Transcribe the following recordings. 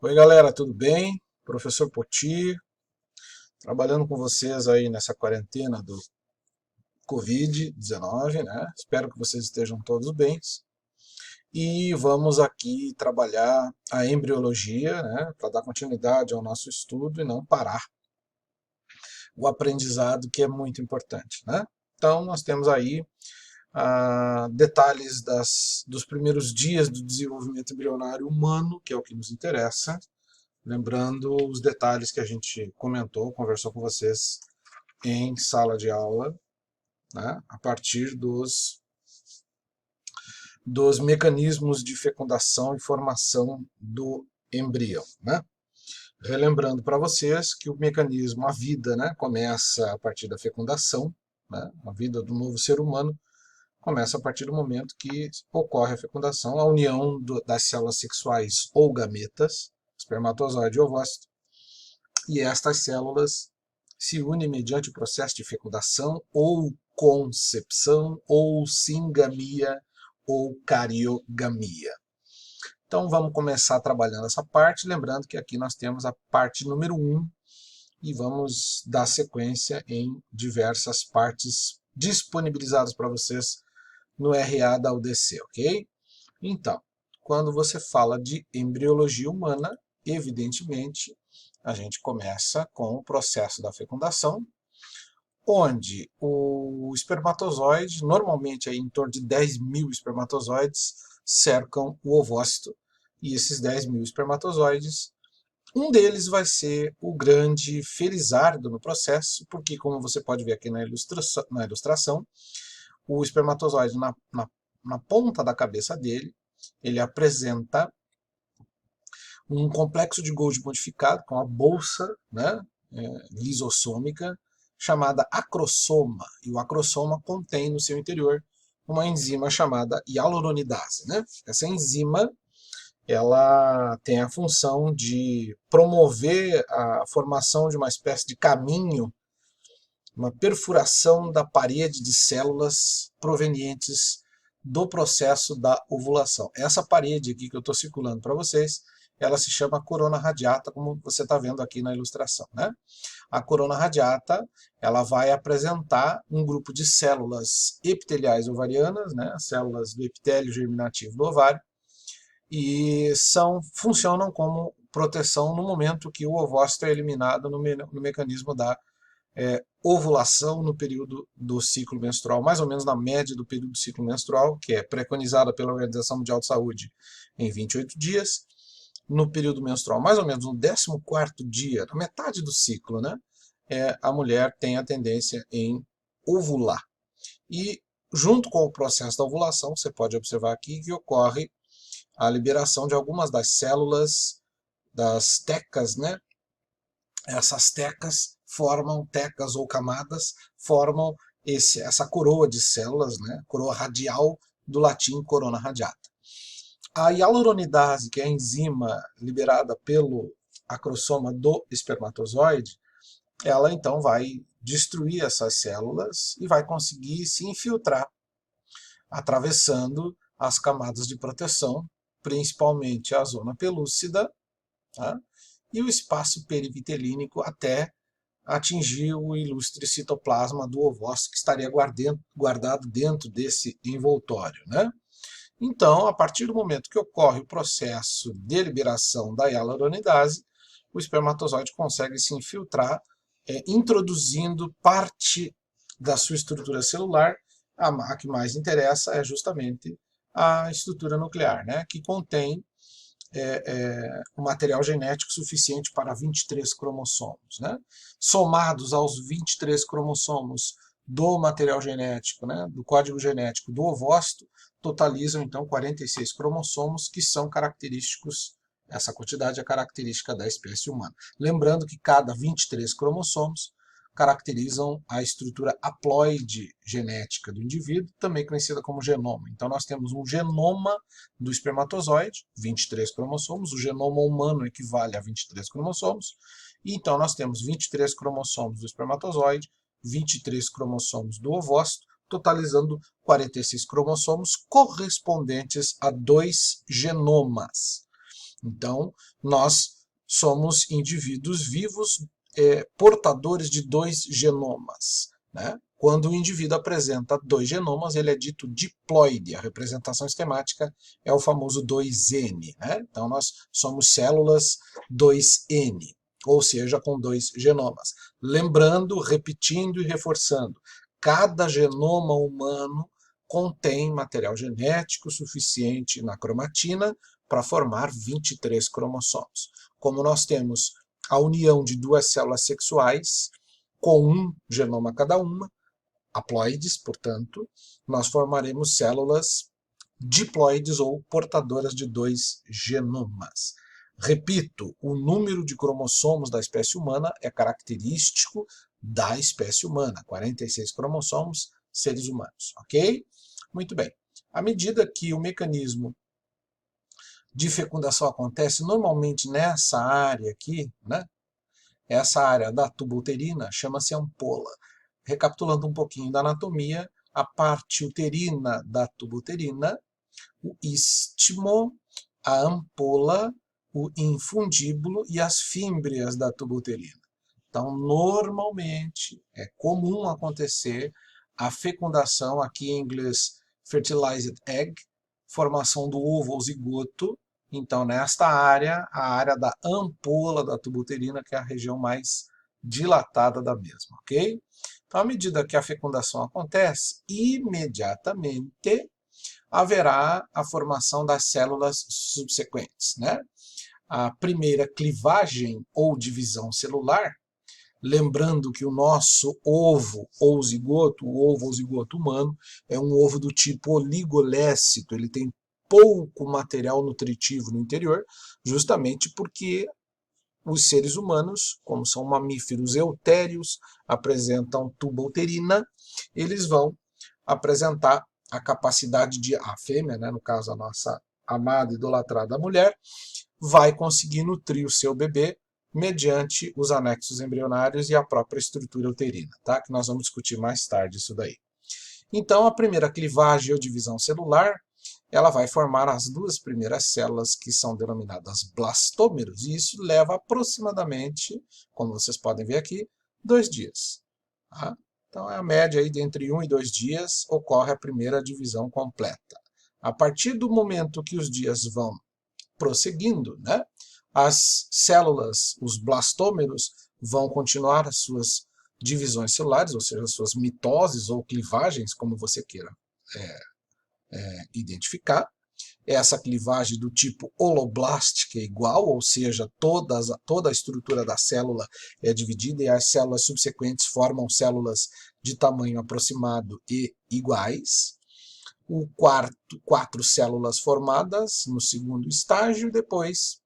Oi galera, tudo bem? Professor Poti, trabalhando com vocês aí nessa quarentena do Covid-19, né? Espero que vocês estejam todos bem. E vamos aqui trabalhar a embriologia, né? Para dar continuidade ao nosso estudo e não parar o aprendizado, que é muito importante, né? Então, nós temos aí detalhes dos primeiros dias do desenvolvimento embrionário humano, que é o que nos interessa. Lembrando os detalhes que a gente comentou, conversou com vocês em sala de aula, né, a partir dos mecanismos de fecundação e formação do embrião. Né? Relembrando para vocês que o mecanismo, a vida, né, começa a partir da fecundação, né, a vida do novo ser humano começa a partir do momento que ocorre a fecundação, a união das células sexuais ou gametas, espermatozoide e ovócito, e estas células se unem mediante o processo de fecundação ou concepção ou singamia ou cariogamia. Então vamos começar trabalhando essa parte, lembrando que aqui nós temos a parte número 1 e vamos dar sequência em diversas partes disponibilizadas para vocês no RA da UDC, ok? Então, quando você fala de embriologia humana, evidentemente, a gente começa com o processo da fecundação, onde o espermatozoide, normalmente aí em torno de 10.000 espermatozoides, cercam o ovócito, e esses 10.000 espermatozoides, um deles vai ser o grande felizardo no processo, porque como você pode ver aqui na ilustração, o espermatozoide na ponta da cabeça dele, ele apresenta um complexo de Golgi modificado, com a bolsa, né, lisossômica, chamada acrosoma. E o acrosoma contém no seu interior uma enzima chamada hialuronidase. Né? Essa enzima ela tem a função de promover a formação de uma espécie de caminho, uma perfuração da parede de células provenientes do processo da ovulação. Essa parede aqui que eu estou circulando para vocês, ela se chama corona radiata, como você está vendo aqui na ilustração. Né? A corona radiata ela vai apresentar um grupo de células epiteliais ovarianas, né? Células do epitélio germinativo do ovário, e funcionam como proteção no momento que o ovócito é eliminado no mecanismo da ovulação no período do ciclo menstrual, mais ou menos na média do período do ciclo menstrual, que é preconizada pela Organização Mundial de Saúde em 28 dias, no período menstrual, mais ou menos no 14º dia, na metade do ciclo, né, a mulher tem a tendência em ovular. E junto com o processo da ovulação, você pode observar aqui que ocorre a liberação de algumas das células das tecas, né? Essas tecas ou camadas, formam essa coroa de células, né? Coroa radial, do latim corona radiata. A hialuronidase, que é a enzima liberada pelo acrosoma do espermatozoide, ela então vai destruir essas células e vai conseguir se infiltrar, atravessando as camadas de proteção, principalmente a zona pelúcida, tá? E o espaço perivitelínico até atingir o ilustre citoplasma do ovócito que estaria guardado dentro desse envoltório. Né? Então, a partir do momento que ocorre o processo de liberação da hialuronidase, o espermatozoide consegue se infiltrar, introduzindo parte da sua estrutura celular. A que mais interessa é justamente a estrutura nuclear, né? Que contém um material genético suficiente para 23 cromossomos. Né? Somados aos 23 cromossomos do material genético, né, do código genético do ovócito, totalizam então 46 cromossomos, que são característicos, essa quantidade é característica da espécie humana. Lembrando que cada 23 cromossomos caracterizam a estrutura haploide genética do indivíduo, também conhecida como genoma. Então nós temos um genoma do espermatozoide, 23 cromossomos, o genoma humano equivale a 23 cromossomos, e então nós temos 23 cromossomos do espermatozoide, 23 cromossomos do ovócito, totalizando 46 cromossomos correspondentes a 2 genomas. Então, nós somos indivíduos vivos portadores de 2 genomas, né? Quando o indivíduo apresenta 2 genomas, ele é dito diploide. A representação esquemática é o famoso 2N, né? Então, nós somos células 2N, ou seja, com 2 genomas. Lembrando, repetindo e reforçando, cada genoma humano contém material genético suficiente na cromatina para formar 23 cromossomos. Como nós temos a união de 2 células sexuais, com um genoma cada uma, haploides, portanto, nós formaremos células diploides ou portadoras de 2 genomas. Repito, o número de cromossomos da espécie humana é característico da espécie humana, 46 cromossomos, seres humanos, ok? Muito bem. À medida que o mecanismo de fecundação acontece normalmente nessa área aqui, né? Essa área da tuba uterina chama-se ampola. Recapitulando um pouquinho da anatomia, a parte uterina da tuba uterina, o istmo, a ampola, o infundíbulo e as fímbrias da tuba uterina. Então, normalmente, é comum acontecer a fecundação, aqui em inglês, fertilized egg, formação do ovo ou zigoto. Então, nesta área, a área da ampola da tuba uterina, que é a região mais dilatada da mesma, ok? Então, à medida que a fecundação acontece, imediatamente haverá a formação das células subsequentes, né? A primeira clivagem ou divisão celular, lembrando que o nosso ovo ou zigoto, o ovo ou zigoto humano, é um ovo do tipo oligolécito, ele tem pouco material nutritivo no interior, justamente porque os seres humanos, como são mamíferos eutérios, apresentam tuba uterina, eles vão apresentar a capacidade de, a fêmea, né, no caso a nossa amada e idolatrada mulher, vai conseguir nutrir o seu bebê mediante os anexos embrionários e a própria estrutura uterina, tá? Que nós vamos discutir mais tarde isso daí. Então, a primeira clivagem ou divisão celular, ela vai formar as 2 primeiras células que são denominadas blastômeros, e isso leva aproximadamente, como vocês podem ver aqui, 2 dias. Tá? Então, é a média aí de entre 1 e 2 dias ocorre a primeira divisão completa. A partir do momento que os dias vão prosseguindo, né, as células, os blastômeros, vão continuar as suas divisões celulares, ou seja, as suas mitoses ou clivagens, como você queira identificar. Essa clivagem do tipo holoblástica é igual, ou seja, toda a estrutura da célula é dividida e as células subsequentes formam células de tamanho aproximado e iguais. O 4 células formadas no segundo estágio, depois,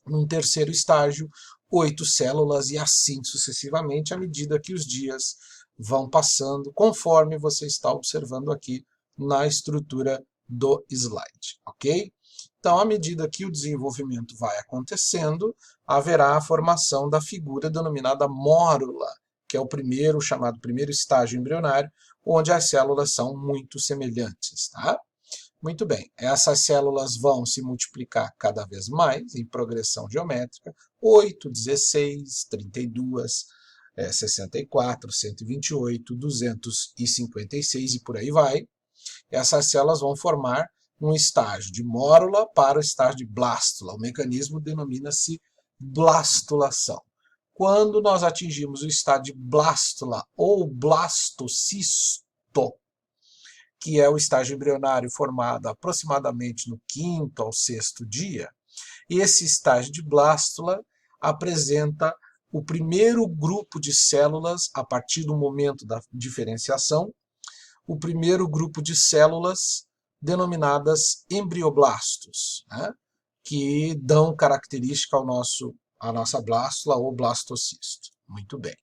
num terceiro estágio, 8 células e assim sucessivamente, à medida que os dias vão passando, conforme você está observando aqui na estrutura do slide, ok? Então, à medida que o desenvolvimento vai acontecendo, haverá a formação da figura denominada mórula, que é o chamado primeiro estágio embrionário, onde as células são muito semelhantes, tá? Muito bem, essas células vão se multiplicar cada vez mais em progressão geométrica, 8, 16, 32, 64, 128, 256 e por aí vai. Essas células vão formar um estágio de mórula para o estágio de blástula. O mecanismo denomina-se blastulação. Quando nós atingimos o estágio de blástula ou blastocisto, que é o estágio embrionário formado aproximadamente no 5º ao 6º dia, esse estágio de blástula apresenta o primeiro grupo de células a partir do momento da diferenciação, o primeiro grupo de células denominadas embrioblastos, né, que dão característica à nossa blástula ou blastocisto. Muito bem.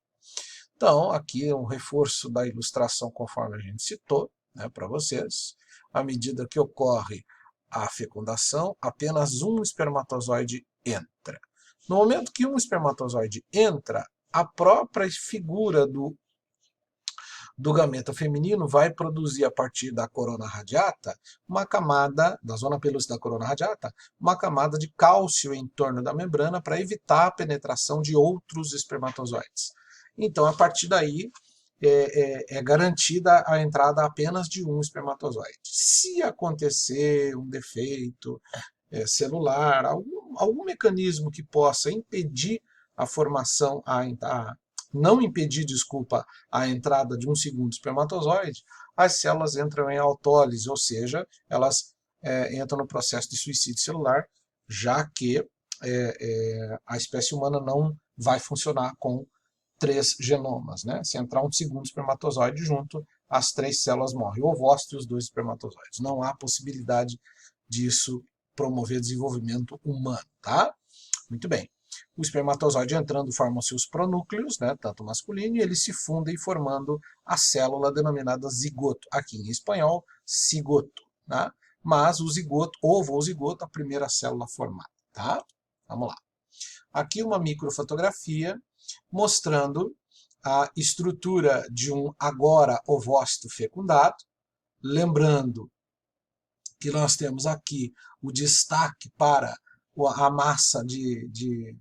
Então, aqui é um reforço da ilustração conforme a gente citou, né, para vocês. À medida que ocorre a fecundação, apenas um espermatozoide entra. No momento que um espermatozoide entra, a própria figura do gameta feminino vai produzir a partir da corona radiata, uma camada, da zona pelúcida da corona radiata, uma camada de cálcio em torno da membrana para evitar a penetração de outros espermatozoides. Então, a partir daí, é garantida a entrada apenas de um espermatozoide. Se acontecer um defeito celular, algum mecanismo que possa impedir a formação, não impedir, desculpa, a entrada de um segundo espermatozoide, as células entram em autólise, ou seja, elas entram no processo de suicídio celular, já que a espécie humana não vai funcionar com 3 genomas, né? Se entrar um segundo espermatozoide junto, as 3 células morrem, o ovócito e os 2 espermatozoides. Não há possibilidade disso promover desenvolvimento humano, tá? Muito bem. O espermatozoide entrando formam seus pronúcleos, né, tanto masculino, e eles se fundem formando a célula denominada zigoto, aqui em espanhol, cigoto, tá? Mas o zigoto, ovo ou zigoto, a primeira célula formada, tá? Vamos lá. Aqui uma microfotografia mostrando a estrutura de um agora ovócito fecundado, lembrando que nós temos aqui o destaque para a massa de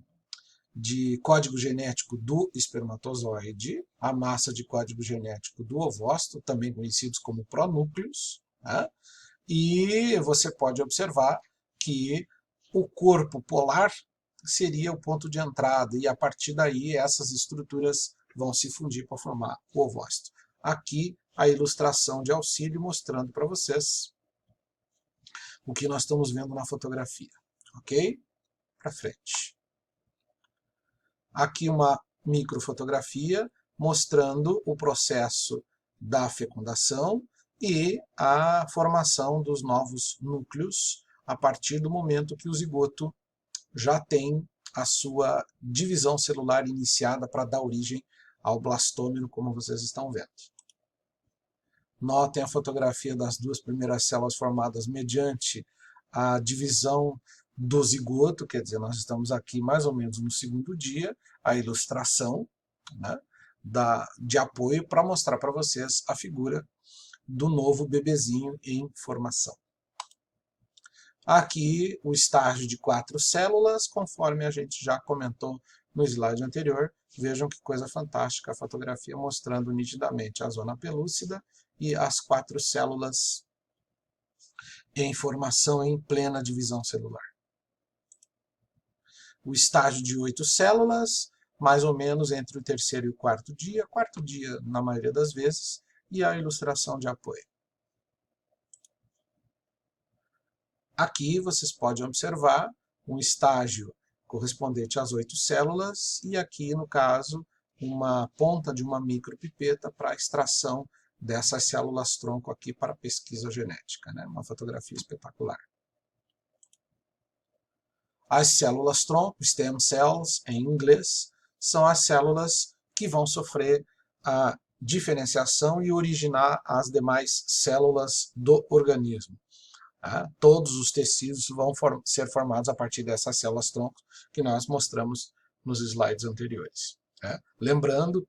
código genético do espermatozoide, a massa de código genético do ovócito, também conhecidos como pronúcleos, né? E você pode observar que o corpo polar seria o ponto de entrada, e a partir daí essas estruturas vão se fundir para formar o ovócito. Aqui a ilustração de auxílio mostrando para vocês o que nós estamos vendo na fotografia, ok? Para frente. Aqui uma microfotografia mostrando o processo da fecundação e a formação dos novos núcleos a partir do momento que o zigoto já tem a sua divisão celular iniciada para dar origem ao blastômero, como vocês estão vendo. Notem a fotografia das 2 primeiras células formadas mediante a divisão do zigoto, quer dizer, nós estamos aqui mais ou menos no 2º dia, a ilustração, né, de apoio para mostrar para vocês a figura do novo bebezinho em formação. Aqui o estágio de 4 células, conforme a gente já comentou no slide anterior. Vejam que coisa fantástica a fotografia mostrando nitidamente a zona pelúcida e as 4 células em formação em plena divisão celular. O estágio de 8 células, mais ou menos entre o 3º e o 4º dia na maioria das vezes, e a ilustração de apoio. Aqui vocês podem observar um estágio correspondente às 8 células e aqui, no caso, uma ponta de uma micropipeta para a extração dessas células-tronco aqui para pesquisa genética, né? Uma fotografia espetacular. As células-tronco, stem cells em inglês, são as células que vão sofrer a diferenciação e originar as demais células do organismo. Todos os tecidos vão ser formados a partir dessas células-tronco que nós mostramos nos slides anteriores. Lembrando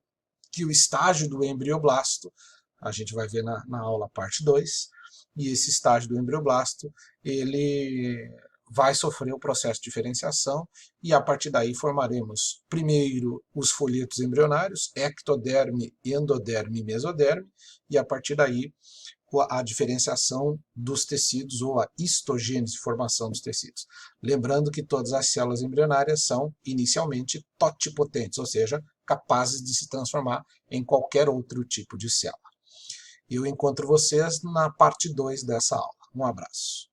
que o estágio do embrioblasto, a gente vai ver na aula parte 2, e esse estágio do embrioblasto, ele vai sofrer o processo de diferenciação e a partir daí formaremos primeiro os folhetos embrionários, ectoderme, endoderme e mesoderme, e a partir daí a diferenciação dos tecidos ou a histogênese, formação dos tecidos. Lembrando que todas as células embrionárias são inicialmente totipotentes, ou seja, capazes de se transformar em qualquer outro tipo de célula. Eu encontro vocês na parte 2 dessa aula. Um abraço.